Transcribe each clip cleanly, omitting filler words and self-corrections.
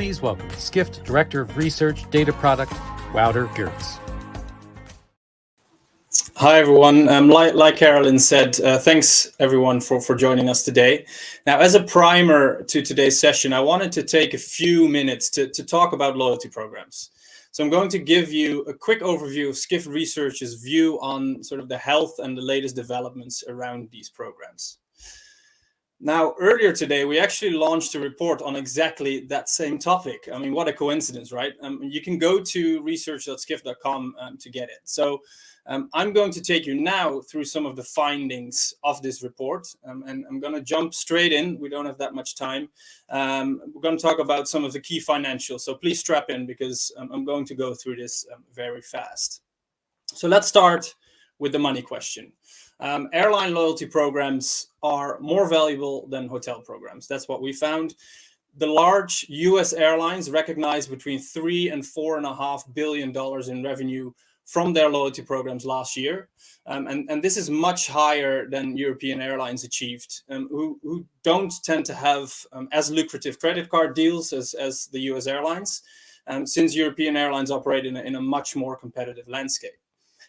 please welcome Skift Director of Research Data Product, Wouter Geerts. Hi, everyone. Like Carolyn said, thanks, everyone, for joining us today. Now, as a primer to today's session, I wanted to take a few minutes to talk about loyalty programs. So I'm going to give you a quick overview of Skift Research's view on sort of the health and the latest developments around these programs. Now, earlier today, we actually launched a report on exactly that same topic. I mean, what a coincidence, right? You can go to research.skift.com to get it. So I'm going to take you now through some of the findings of this report, and I'm going to jump straight in. We don't have that much time. We're going to talk about some of the key financials. So please strap in because I'm going to go through this very fast. So let's start with the money question. Airline loyalty programs are more valuable than hotel programs. That's what we found. The large US airlines recognize between $3 and $4.5 billion in revenue from their loyalty programs last year. And this is much higher than European airlines achieved, who don't tend to have as lucrative credit card deals as the US airlines, since European airlines operate in a much more competitive landscape.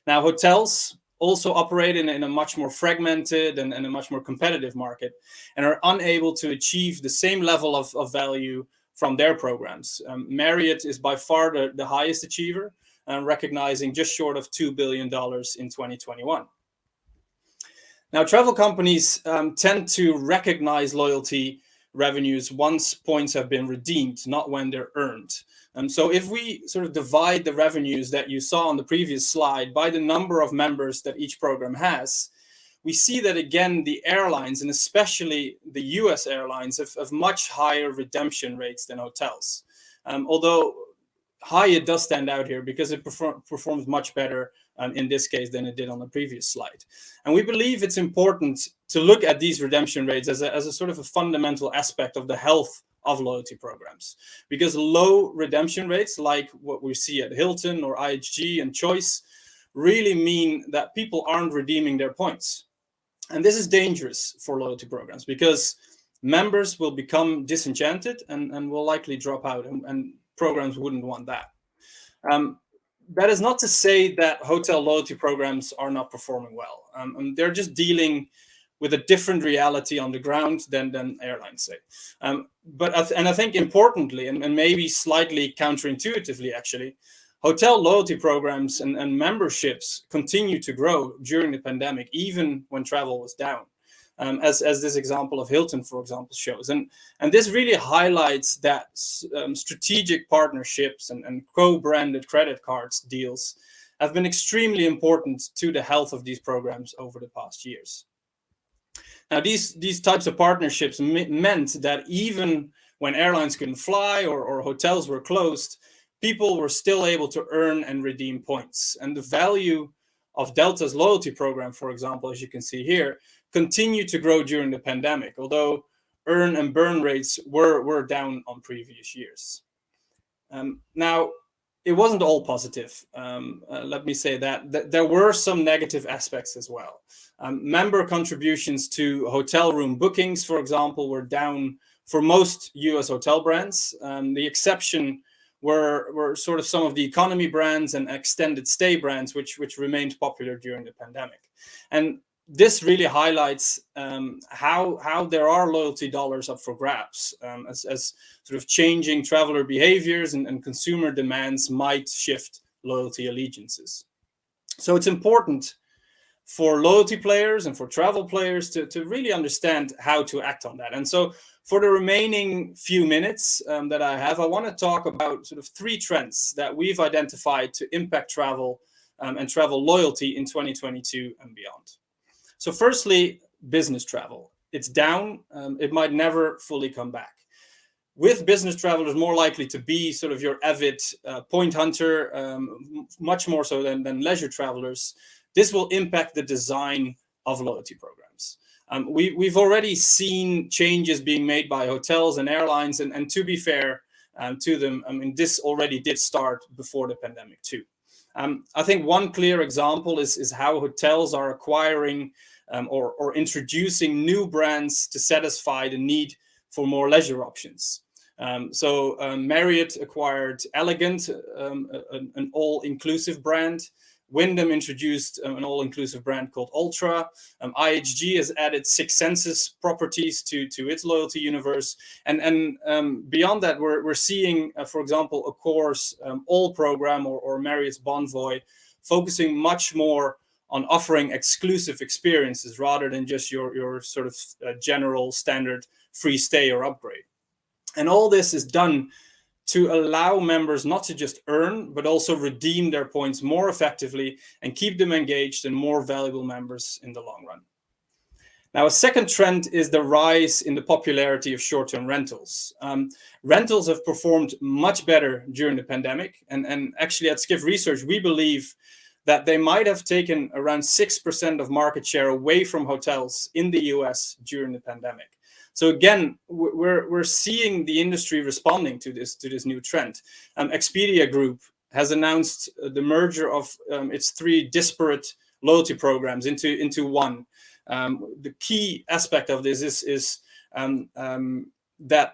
Now, hotels also operate in a much more fragmented and a much more competitive market and are unable to achieve the same level of value from their programs. Marriott is by far the highest achiever, recognizing just short of $2 billion in 2021. Now, travel companies tend to recognize loyalty revenues once points have been redeemed, not when they're earned. So if we sort of divide the revenues that you saw on the previous slide by the number of members that each program has, we see that, again, the airlines, and especially the US airlines, have much higher redemption rates than hotels. Although Hyatt does stand out here because it performs much better in this case than it did on the previous slide. And we believe it's important to look at these redemption rates as a sort of a fundamental aspect of the health of loyalty programs, because low redemption rates, like what we see at Hilton or IHG and Choice, really mean that people aren't redeeming their points. And this is dangerous for loyalty programs because members will become disenchanted and will likely drop out, and programs wouldn't want that. That is not to say that hotel loyalty programs are not performing well. They're just dealing with a different reality on the ground than airlines say. But I think importantly, and maybe slightly counterintuitively actually, hotel loyalty programs and memberships continue to grow during the pandemic, even when travel was down, as this example of Hilton, for example, shows. And this really highlights that strategic partnerships and co-branded credit cards deals have been extremely important to the health of these programs over the past years. Now, these types of partnerships meant that even when airlines couldn't fly or hotels were closed, people were still able to earn and redeem points. And the value of Delta's loyalty program, for example, as you can see here, continued to grow during the pandemic, although earn and burn rates were down on previous years. Now, it wasn't all positive. Let me say that there were some negative aspects as well. Member contributions to hotel room bookings, for example, were down for most US hotel brands. The exception were sort of some of the economy brands and extended stay brands, which remained popular during the pandemic. And this really highlights how there are loyalty dollars up for grabs as sort of changing traveler behaviors and consumer demands might shift loyalty allegiances. So it's important for loyalty players and for travel players to really understand how to act on that. And so for the remaining few minutes that I have, I want to talk about sort of three trends that we've identified to impact travel and travel loyalty in 2022 and beyond. So firstly, business travel. It's down. It might never fully come back. With business travelers more likely to be sort of your avid point hunter, much more so than leisure travelers, this will impact the design of loyalty programs. We've already seen changes being made by hotels and airlines, and to be fair to them, I mean, this already did start before the pandemic too. I think one clear example is how hotels are acquiring or introducing new brands to satisfy the need for more leisure options. Marriott acquired Elegant, an all-inclusive brand. Wyndham introduced an all-inclusive brand called Ultra. IHG has added Six Senses properties to its loyalty universe. And beyond that, we're seeing, for example, Accor's All program or Marriott's Bonvoy focusing much more on offering exclusive experiences rather than just your sort of general standard free stay or upgrade. And all this is done to allow members not to just earn, but also redeem their points more effectively and keep them engaged and more valuable members in the long run. Now, a second trend is the rise in the popularity of short-term rentals. Rentals have performed much better during the pandemic. And actually at Skift Research, we believe that they might have taken around 6% of market share away from hotels in the US during the pandemic. So again, we're seeing the industry responding to this new trend. Expedia Group has announced the merger of its 3 disparate loyalty programs into one. The key aspect of this is that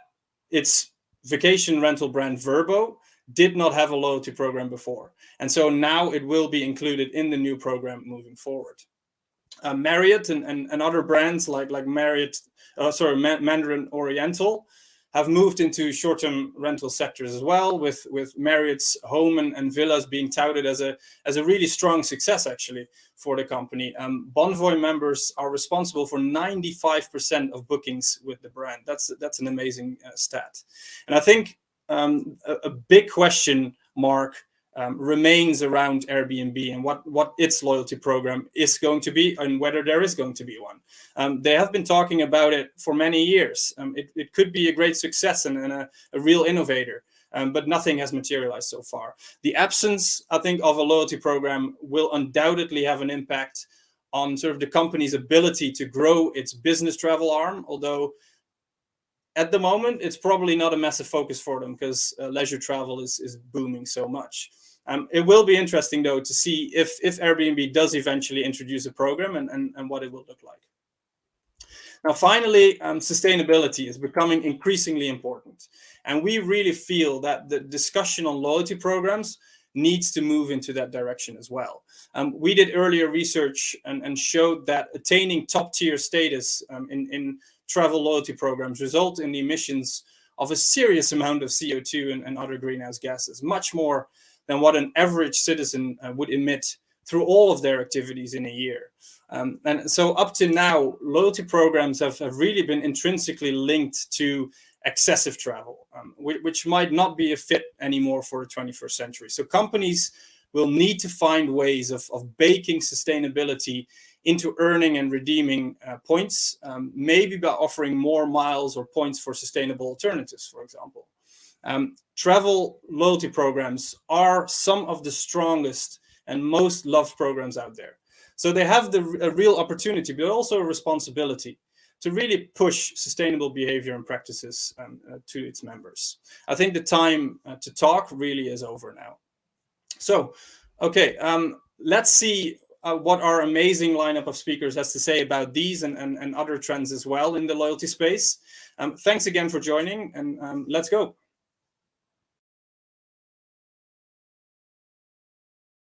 its vacation rental brand Vrbo did not have a loyalty program before, and so now it will be included in the new program moving forward. Marriott and other brands like Mandarin Oriental have moved into short-term rental sectors as well, with Marriott's home and villas being touted as a really strong success actually for the company. Bonvoy members are responsible for 95% of bookings with the brand. That's an amazing stat. And I think a big question mark remains around Airbnb and what its loyalty program is going to be and whether there is going to be one. They have been talking about it for many years. It could be a great success and a real innovator, but nothing has materialized so far. The absence, I think, of a loyalty program will undoubtedly have an impact on sort of the company's ability to grow its business travel arm, although at the moment, it's probably not a massive focus for them because leisure travel is booming so much. It will be interesting, though, to see if Airbnb does eventually introduce a program and what it will look like. Now, finally, sustainability is becoming increasingly important. And we really feel that the discussion on loyalty programs needs to move into that direction as well. We did earlier research and showed that attaining top-tier status in travel loyalty programs result in the emissions of a serious amount of CO2 and other greenhouse gases, much more than what an average citizen would emit through all of their activities in a year. And so up to now, loyalty programs have really been intrinsically linked to excessive travel, which might not be a fit anymore for the 21st century. So companies will need to find ways of baking sustainability into earning and redeeming points, maybe by offering more miles or points for sustainable alternatives, for example. Travel loyalty programs are some of the strongest and most loved programs out there. So they have a real opportunity, but also a responsibility to really push sustainable behavior and practices to its members. I think the time to talk really is over now. So, okay, let's see what our amazing lineup of speakers has to say about these and other trends as well in the loyalty space. Thanks again for joining, and let's go.